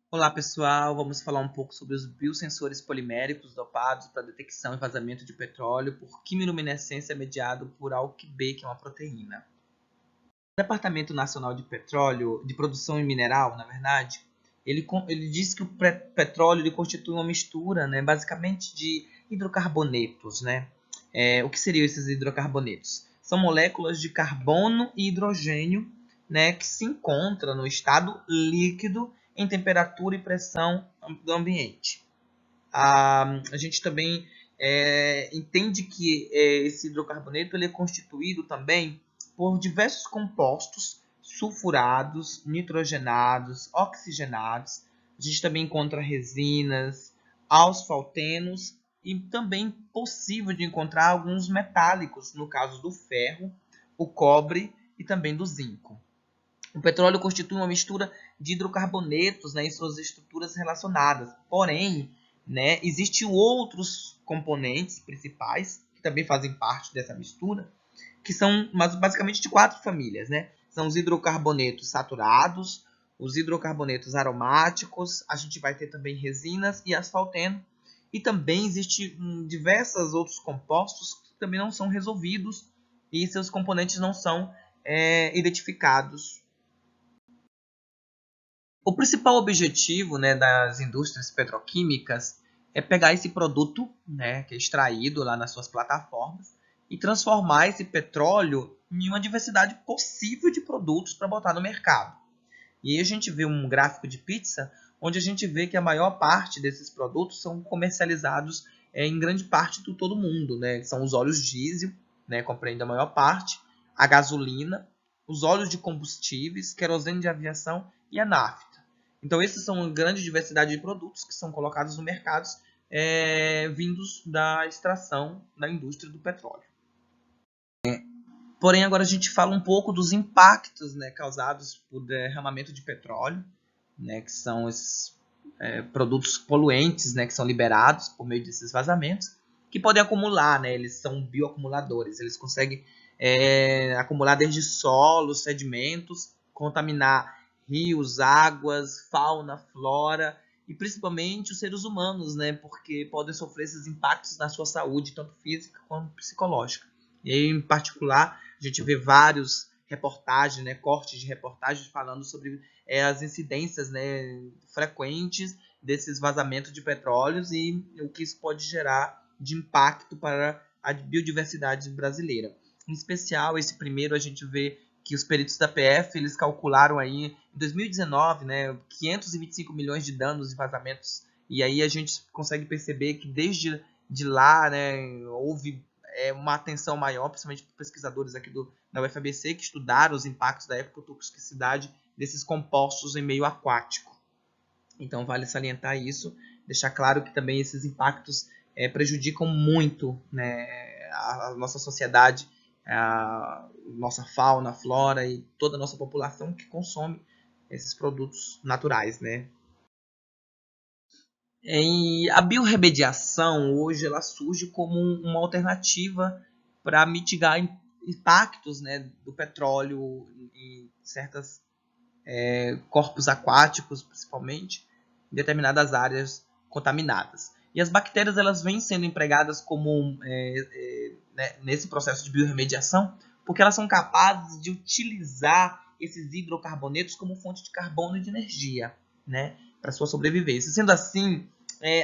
Olá pessoal, vamos falar um pouco sobre os biosensores poliméricos dopados para detecção e vazamento de petróleo por quimiluminescência mediado por AlkB, que é uma proteína. O Departamento Nacional de Petróleo, de Produção e Mineral, na verdade, ele diz que o petróleo ele constitui uma mistura, né, basicamente de hidrocarbonetos. Né? O que seriam esses hidrocarbonetos? São moléculas de carbono e hidrogênio, né, que se encontram no estado líquido em temperatura e pressão do ambiente. A gente também entende que esse hidrocarboneto ele é constituído também por diversos compostos sulfurados, nitrogenados, oxigenados. A gente também encontra resinas, asfaltenos e também possível de encontrar alguns metálicos, no caso do ferro, o cobre e também do zinco. O petróleo constitui uma mistura de hidrocarbonetos, né, em suas estruturas relacionadas. Porém, né, existem outros componentes principais que também fazem parte dessa mistura, que são basicamente de 4 famílias. Né? São os hidrocarbonetos saturados, os hidrocarbonetos aromáticos, a gente vai ter também resinas e asfalteno. E também existem diversos outros compostos que também não são resolvidos e seus componentes não são identificados. O principal objetivo, né, das indústrias petroquímicas é pegar esse produto, né, que é extraído lá nas suas plataformas e transformar esse petróleo em uma diversidade possível de produtos para botar no mercado. E aí a gente vê um gráfico de pizza onde a gente vê que a maior parte desses produtos são comercializados em grande parte do todo mundo. Né? São os óleos diesel, né, compreende a maior parte, a gasolina, os óleos de combustíveis, querosene de aviação e a nafta. Então, esses são uma grande diversidade de produtos que são colocados no mercado vindos da extração da indústria do petróleo. Porém, agora a gente fala um pouco dos impactos, né, causados por derramamento de petróleo, né, que são esses produtos poluentes, né, que são liberados por meio desses vazamentos, que podem acumular, né, eles são bioacumuladores, eles conseguem acumular desde solos, sedimentos, contaminar rios, águas, fauna, flora e principalmente os seres humanos, né, porque podem sofrer esses impactos na sua saúde, tanto física quanto psicológica. E aí, em particular, a gente vê vários reportagens, né, cortes de reportagens falando sobre as incidências, né, frequentes desses vazamentos de petróleos e o que isso pode gerar de impacto para a biodiversidade brasileira. Em especial, esse primeiro a gente vê que os peritos da PF eles calcularam aí em 2019, né, 525 milhões de danos e vazamentos. E aí a gente consegue perceber que desde lá, né, houve uma atenção maior, principalmente por pesquisadores aqui da UFABC, que estudaram os impactos da ecotoxicidade desses compostos em meio aquático. Então, vale salientar isso, deixar claro que também esses impactos prejudicam muito, né, a nossa sociedade, a nossa fauna, flora e toda a nossa população que consome esses produtos naturais. Né? E a biorremediação hoje ela surge como uma alternativa para mitigar impactos, né, do petróleo em certos corpos aquáticos, principalmente, em determinadas áreas contaminadas. E as bactérias elas vêm sendo empregadas como né, nesse processo de biorremediação, porque elas são capazes de utilizar esses hidrocarbonetos como fonte de carbono e de energia, né, para sua sobrevivência. Sendo assim,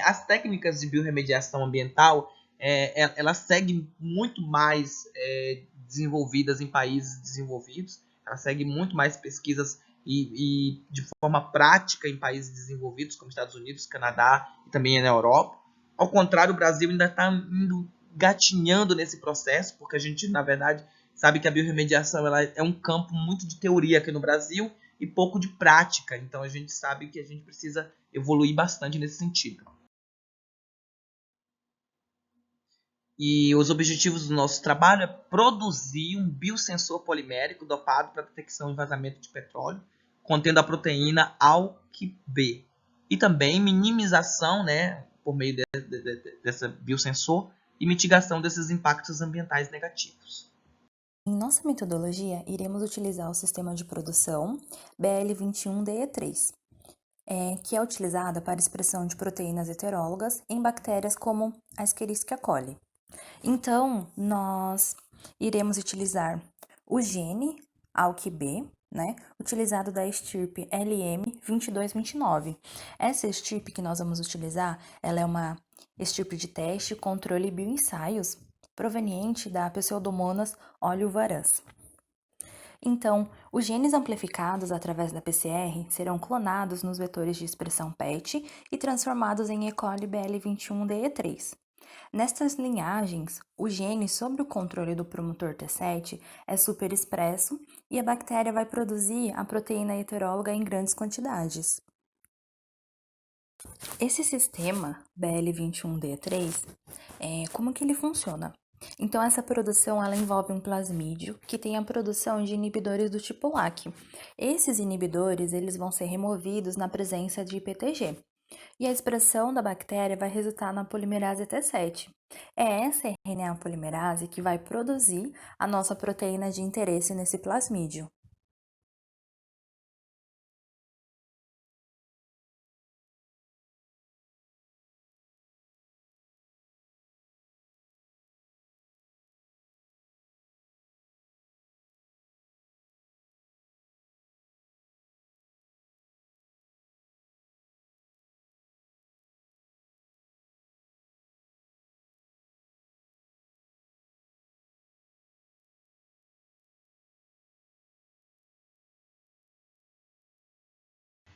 as técnicas de biorremediação ambiental elas seguem muito mais desenvolvidas em países desenvolvidos, elas seguem muito mais pesquisas e de forma prática em países desenvolvidos como Estados Unidos, Canadá e também na Europa. Ao contrário, o Brasil ainda está gatinhando nesse processo, porque a gente, na verdade, sabe que a biorremediação ela é um campo muito de teoria aqui no Brasil e pouco de prática. Então a gente sabe que a gente precisa evoluir bastante nesse sentido. E os objetivos do nosso trabalho é produzir um biosensor polimérico dopado para detecção e vazamento de petróleo, contendo a proteína AlkB. E também minimização, né, por meio dessa biosensor, e mitigação desses impactos ambientais negativos. Em nossa metodologia, iremos utilizar o sistema de produção BL21DE3. que é utilizada para expressão de proteínas heterólogas em bactérias como a Escherichia coli. Então, nós iremos utilizar o gene ALK-B, utilizado da estirpe LM2229. Essa estirpe que nós vamos utilizar, ela é uma estirpe de teste controle bioensaios proveniente da Pseudomonas oleovarans. Então, os genes amplificados através da PCR serão clonados nos vetores de expressão PET e transformados em E. coli BL21DE3. Nestas linhagens, o gene sob o controle do promotor T7 é superexpresso e a bactéria vai produzir a proteína heteróloga em grandes quantidades. Esse sistema BL21D3, como que ele funciona? Então, essa produção ela envolve um plasmídio que tem a produção de inibidores do tipo LAC. Esses inibidores eles vão ser removidos na presença de IPTG. E a expressão da bactéria vai resultar na polimerase T7. É essa RNA polimerase que vai produzir a nossa proteína de interesse nesse plasmídio.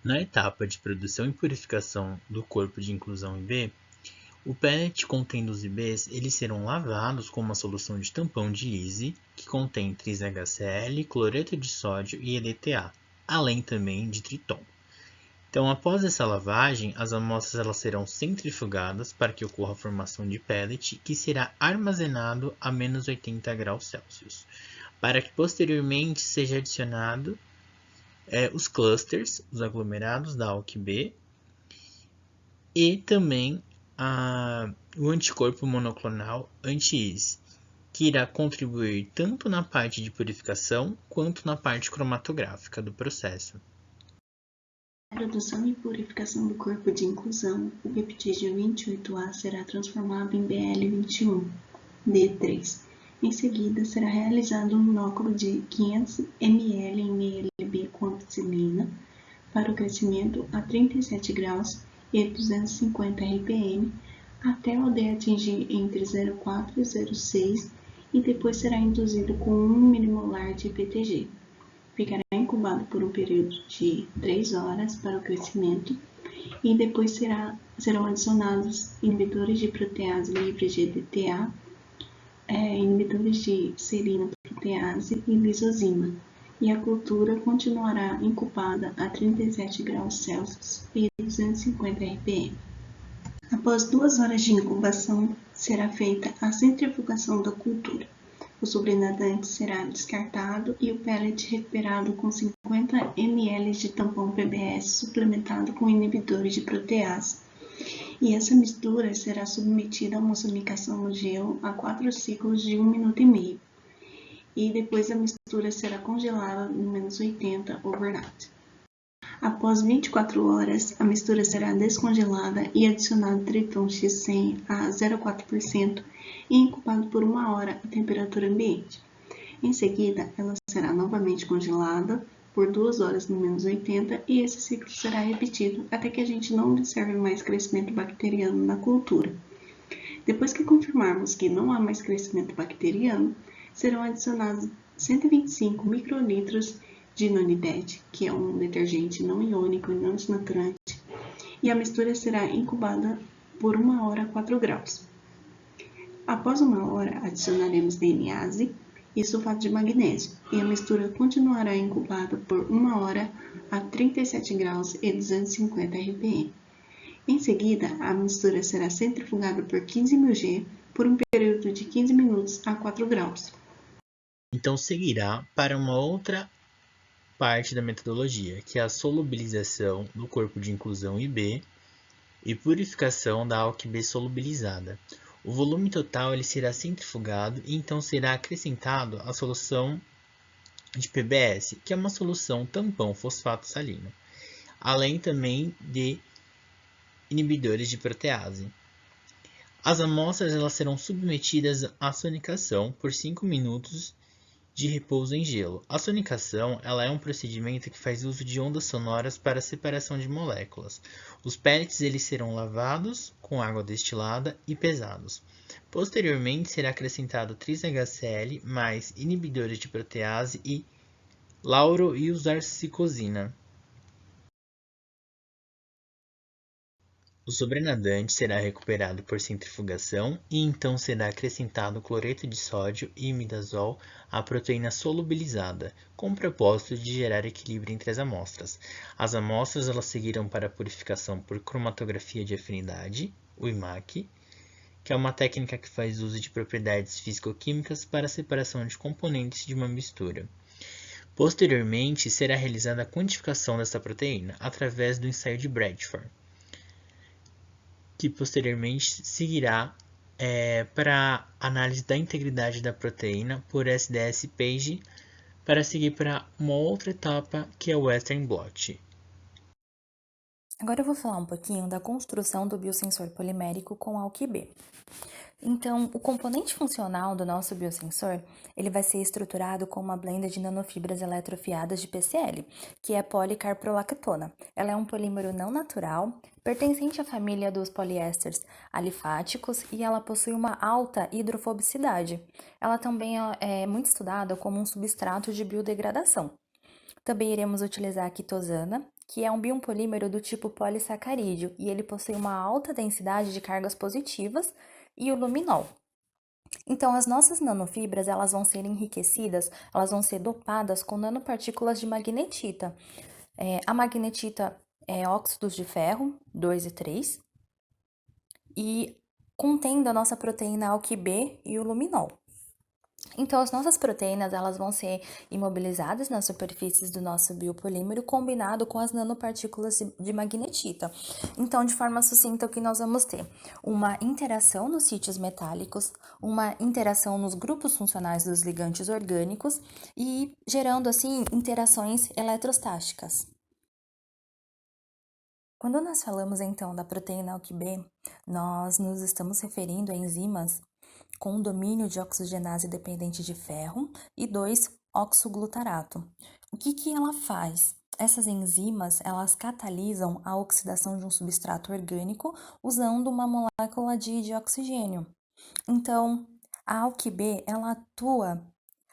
Na etapa de produção e purificação do corpo de inclusão IB, o pellet contendo os IBs eles serão lavados com uma solução de tampão de Lise, que contém 3-HCl, cloreto de sódio e EDTA, além também de triton. Então, após essa lavagem, as amostras elas serão centrifugadas para que ocorra a formação de pellet, que será armazenado a menos 80 graus Celsius, para que posteriormente seja adicionado os clusters, os aglomerados da ALK-B e também o anticorpo monoclonal anti-IS, que irá contribuir tanto na parte de purificação quanto na parte cromatográfica do processo. Na produção e purificação do corpo de inclusão, o peptídeo 28A será transformado em BL21D3. Em seguida, será realizado um inóculo de 500 ml em NLB com ampicilina para o crescimento a 37 graus e 250 RPM até o D atingir entre 0,4 e 0,6 e depois será induzido com 1 milimolar de PTG. Ficará incubado por um período de 3 horas para o crescimento e depois serão adicionados inibidores de protease livre de EDTA, inibidores de serina protease e lisozima, e a cultura continuará incubada a 37 graus Celsius e 250 RPM. Após 2 horas de incubação, será feita a centrifugação da cultura. O sobrenadante será descartado e o pellet recuperado com 50 ml de tampão PBS suplementado com inibidores de protease. E essa mistura será submetida a emulsificação no gelo a 4 ciclos de 1 minuto e meio. E depois a mistura será congelada no menos 80 overnight. Após 24 horas, a mistura será descongelada e adicionado triton X100 a 0,4% e incubado por 1 hora a temperatura ambiente. Em seguida, ela será novamente congelada por 2 horas no menos 80 e esse ciclo será repetido até que a gente não observe mais crescimento bacteriano na cultura. Depois que confirmarmos que não há mais crescimento bacteriano, serão adicionados 125 microlitros de nonided, que é um detergente não iônico e não desnaturante, e a mistura será incubada por 1 hora a 4 graus. Após 1 hora, adicionaremos DNase e sulfato de magnésio, e a mistura continuará incubada por 1 hora a 37 graus e 250 RPM. Em seguida, a mistura será centrifugada por 15.000 G por um período de 15 minutos a 4 graus. Então, seguirá para uma outra parte da metodologia, que é a solubilização do corpo de inclusão IB e purificação da ALK-B solubilizada. O volume total ele será centrifugado e então será acrescentado a solução de PBS, que é uma solução tampão fosfato salino. além também de inibidores de protease. As amostras elas serão submetidas à sonicação por 5 minutos de repouso em gelo. A sonicação ela é um procedimento que faz uso de ondas sonoras para a separação de moléculas. Os pellets eles serão lavados com água destilada e pesados. Posteriormente será acrescentado 3-HCl mais inibidores de protease e lauroilsarsicosina. O sobrenadante será recuperado por centrifugação e então será acrescentado cloreto de sódio e imidazol à proteína solubilizada, com o propósito de gerar equilíbrio entre as amostras. As amostras elas seguirão para a purificação por cromatografia de afinidade, o IMAC, que é uma técnica que faz uso de propriedades físico-químicas para a separação de componentes de uma mistura. Posteriormente, será realizada a quantificação dessa proteína através do ensaio de Bradford, que posteriormente seguirá para análise da integridade da proteína por SDS-Page, para seguir para uma outra etapa que é o Western blot. Agora eu vou falar um pouquinho da construção do biosensor polimérico com AlkB. Então, o componente funcional do nosso biosensor, ele vai ser estruturado com uma blenda de nanofibras eletrofiadas de PCl, que é policarprolactona. Ela é um polímero não natural, pertencente à família dos poliésteres alifáticos e ela possui uma alta hidrofobicidade. Ela também é muito estudada como um substrato de biodegradação. Também iremos utilizar a quitosana, que é um biopolímero do tipo polissacarídeo e ele possui uma alta densidade de cargas positivas, e o luminol. Então, as nossas nanofibras, elas vão ser enriquecidas, elas vão ser dopadas com nanopartículas de magnetita. A magnetita é óxidos de ferro, 2 e 3, e contendo a nossa proteína AlkB e o luminol. Então, as nossas proteínas, elas vão ser imobilizadas nas superfícies do nosso biopolímero, combinado com as nanopartículas de magnetita. Então, de forma sucinta, o que nós vamos ter? Uma interação nos sítios metálicos, uma interação nos grupos funcionais dos ligantes orgânicos e gerando, assim, interações eletrostáticas. Quando nós falamos, então, da proteína AlkB, nós nos estamos referindo a enzimas com domínio de oxigenase dependente de ferro e 2-oxoglutarato. O que ela faz? Essas enzimas, elas catalisam a oxidação de um substrato orgânico usando uma molécula de oxigênio. Então, a AlkB, ela atua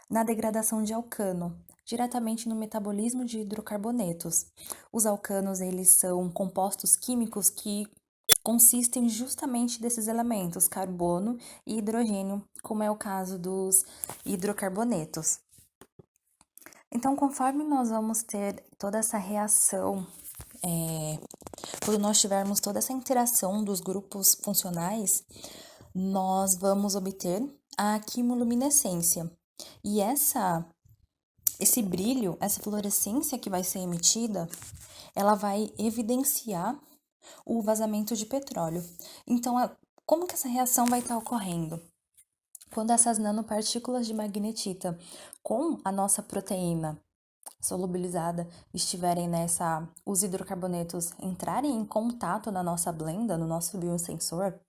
na degradação de alcano, diretamente no metabolismo de hidrocarbonetos. Os alcanos, eles são compostos químicos que consistem justamente desses elementos, carbono e hidrogênio, como é o caso dos hidrocarbonetos. Então, conforme nós vamos ter toda essa reação, quando nós tivermos toda essa interação dos grupos funcionais, nós vamos obter a quimoluminescência. E esse brilho, essa fluorescência que vai ser emitida, ela vai evidenciar o vazamento de petróleo. Então, como que essa reação vai estar ocorrendo? Quando essas nanopartículas de magnetita com a nossa proteína solubilizada estiverem os hidrocarbonetos entrarem em contato na nossa blenda, no nosso biosensor,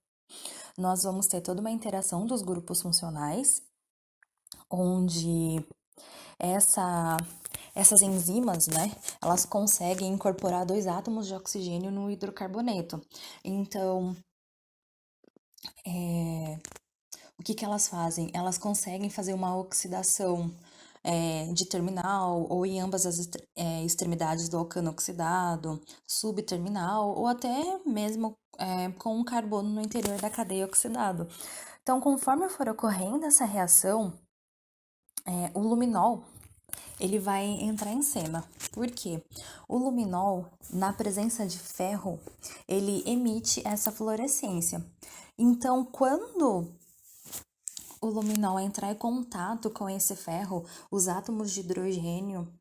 nós vamos ter toda uma interação dos grupos funcionais, onde essas enzimas, né, elas conseguem incorporar 2 átomos de oxigênio no hidrocarboneto. Então, o que elas fazem? Elas conseguem fazer uma oxidação de terminal ou em ambas as extremidades do alcano oxidado, subterminal ou até mesmo com um carbono no interior da cadeia oxidado. Então, conforme for ocorrendo essa reação, o luminol, ele vai entrar em cena. Por quê? O luminol, na presença de ferro, ele emite essa fluorescência. Então, quando o luminol entrar em contato com esse ferro, os átomos de hidrogênio,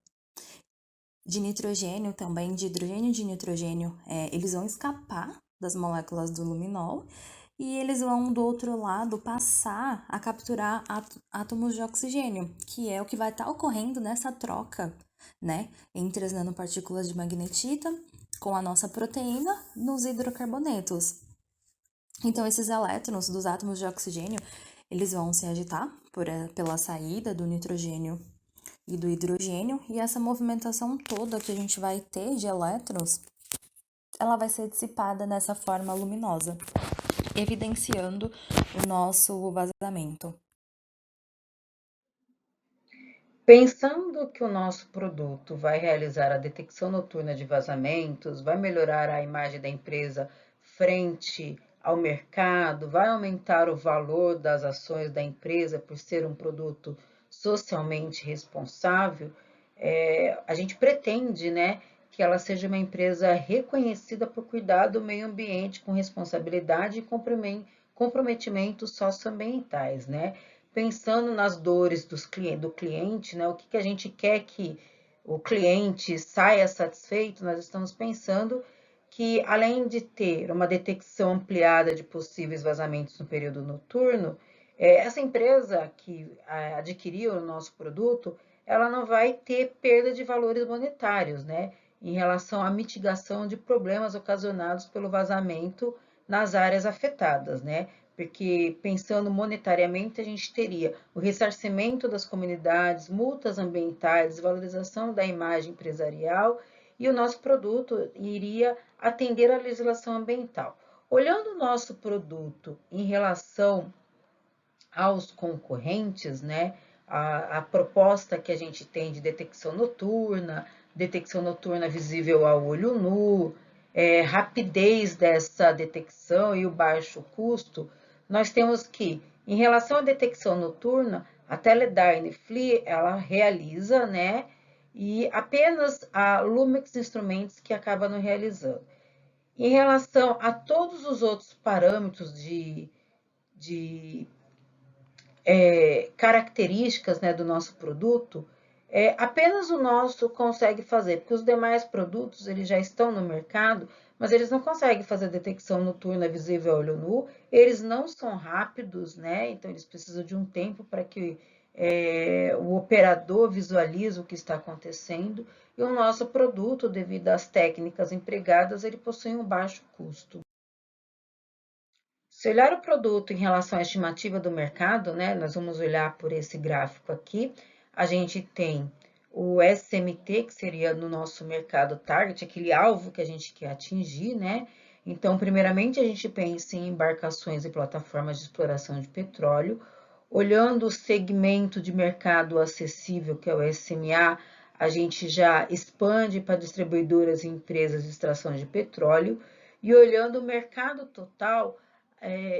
de nitrogênio também, de hidrogênio e de nitrogênio, eles vão escapar das moléculas do luminol e eles vão, do outro lado, passar a capturar átomos de oxigênio, que é o que vai estar ocorrendo nessa troca, né, entre as nanopartículas de magnetita com a nossa proteína nos hidrocarbonetos. Então, esses elétrons dos átomos de oxigênio, eles vão se agitar pela saída do nitrogênio e do hidrogênio, e essa movimentação toda que a gente vai ter de elétrons, ela vai ser dissipada nessa forma luminosa, evidenciando o nosso vazamento. Pensando que o nosso produto vai realizar a detecção noturna de vazamentos, vai melhorar a imagem da empresa frente ao mercado, vai aumentar o valor das ações da empresa por ser um produto socialmente responsável, a gente pretende, né, que ela seja uma empresa reconhecida por cuidar do meio ambiente com responsabilidade e comprometimentos socioambientais, né? Pensando nas dores do cliente, né? O que a gente quer que o cliente saia satisfeito, nós estamos pensando que, além de ter uma detecção ampliada de possíveis vazamentos no período noturno, essa empresa que adquiriu o nosso produto, ela não vai ter perda de valores monetários, né? Em relação à mitigação de problemas ocasionados pelo vazamento nas áreas afetadas, né? Porque pensando monetariamente, a gente teria o ressarcimento das comunidades, multas ambientais, valorização da imagem empresarial, e o nosso produto iria atender à legislação ambiental. Olhando o nosso produto em relação aos concorrentes, né, a proposta que a gente tem de detecção noturna visível ao olho nu, rapidez dessa detecção e o baixo custo, nós temos que, em relação à detecção noturna, a Teledyne FLIR, ela realiza, né, e apenas a Lumex Instrumentos que acaba não realizando. Em relação a todos os outros parâmetros de características, né, do nosso produto, apenas o nosso consegue fazer, porque os demais produtos eles já estão no mercado, mas eles não conseguem fazer detecção noturna visível a olho nu, eles não são rápidos, né? Então eles precisam de um tempo para que o operador visualize o que está acontecendo, e o nosso produto, devido às técnicas empregadas, ele possui um baixo custo. Se olhar o produto em relação à estimativa do mercado, né, nós vamos olhar por esse gráfico aqui, a gente tem o SMT, que seria no nosso mercado target, aquele alvo que a gente quer atingir, né? Então, primeiramente, a gente pensa em embarcações e plataformas de exploração de petróleo. Olhando o segmento de mercado acessível, que é o SMA, a gente já expande para distribuidoras e empresas de extração de petróleo. E olhando o mercado total,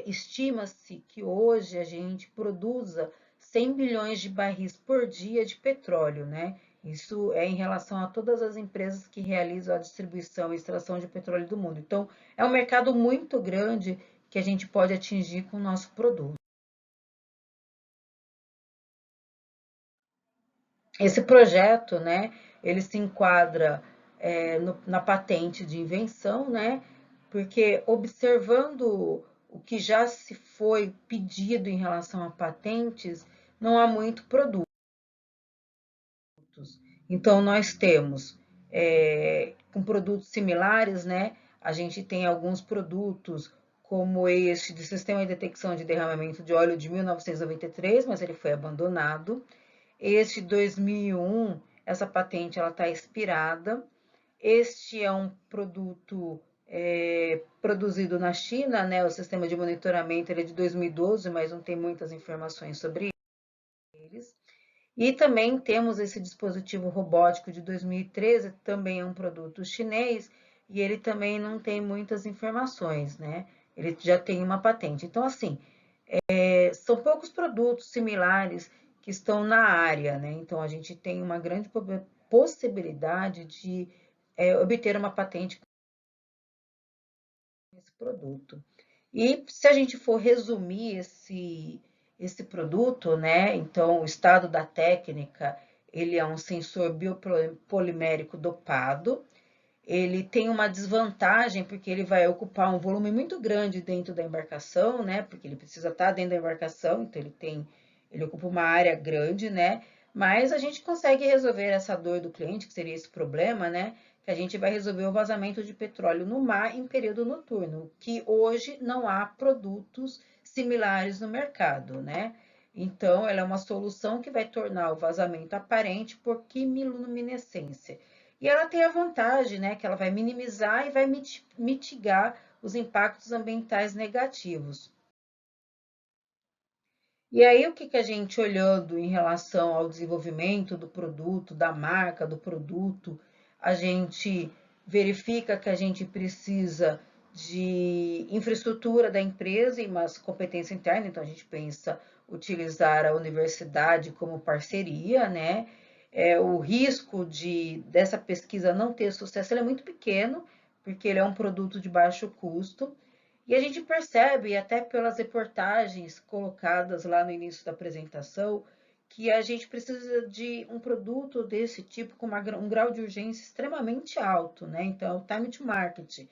estima-se que hoje a gente produza 100 bilhões de barris por dia de petróleo, né? Isso é em relação a todas as empresas que realizam a distribuição e extração de petróleo do mundo. Então, é um mercado muito grande que a gente pode atingir com o nosso produto. Esse projeto, né, ele se enquadra na patente de invenção, né, porque observando o que já se foi pedido em relação a patentes, não há muito produto. Então, nós temos, com produtos similares, né, a gente tem alguns produtos como este de Sistema de Detecção de Derramamento de Óleo de 1993, mas ele foi abandonado. Este 2001, essa patente ela está expirada. Este é um produto produzido na China, né? O sistema de monitoramento ele é de 2012, mas não tem muitas informações sobre eles. E também temos esse dispositivo robótico de 2013, também é um produto chinês, e ele também não tem muitas informações, né? Ele já tem uma patente. Então, assim, são poucos produtos similares que estão na área, né? Então, a gente tem uma grande possibilidade de obter uma patente com esse produto. E se a gente for resumir esse produto, né? Então, o estado da técnica, ele é um sensor biopolimérico dopado. Ele tem uma desvantagem porque ele vai ocupar um volume muito grande dentro da embarcação, né? Porque ele precisa estar dentro da embarcação, então ele ocupa uma área grande, né? Mas a gente consegue resolver essa dor do cliente, que seria esse problema, né? que a gente vai resolver o vazamento de petróleo no mar em período noturno, que hoje não há produtos similares no mercado, né? Então, ela é uma solução que vai tornar o vazamento aparente por quimiluminescência. E ela tem a vantagem, né, que ela vai minimizar e vai mitigar os impactos ambientais negativos. E aí, o que a gente, olhando em relação ao desenvolvimento do produto, da marca do produto, a gente verifica que a gente precisa de infraestrutura da empresa e uma competência interna, então a gente pensa utilizar a universidade como parceria, né? O risco dessa pesquisa não ter sucesso é muito pequeno, porque ele é um produto de baixo custo. E a gente percebe, até pelas reportagens colocadas lá no início da apresentação, que a gente precisa de um produto desse tipo com um grau de urgência extremamente alto, né? Então, o time to market.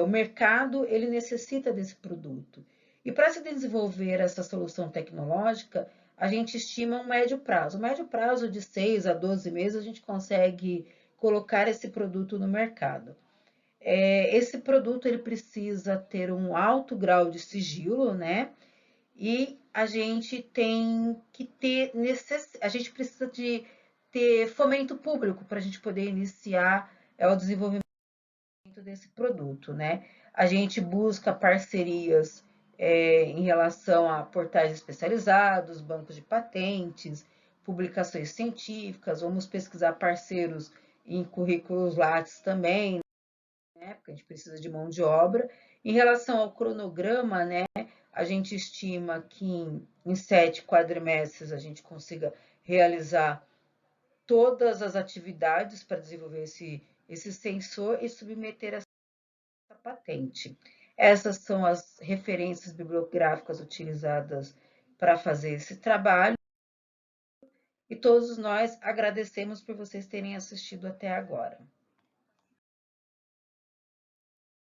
O mercado, ele necessita desse produto. E para se desenvolver essa solução tecnológica, a gente estima um médio prazo. Um médio prazo de 6 a 12 meses, a gente consegue colocar esse produto no mercado. Esse produto ele precisa ter um alto grau de sigilo, né? E a gente tem que ter a gente precisa de ter fomento público para a gente poder iniciar o desenvolvimento desse produto, né? A gente busca parcerias em relação a portais especializados, bancos de patentes, publicações científicas, vamos pesquisar parceiros em currículos Lattes também, né? Porque a gente precisa de mão de obra. Em relação ao cronograma, né? A gente estima que em 7 quadrimestres a gente consiga realizar todas as atividades para desenvolver esse sensor e submeter essa patente. Essas são as referências bibliográficas utilizadas para fazer esse trabalho. E todos nós agradecemos por vocês terem assistido até agora.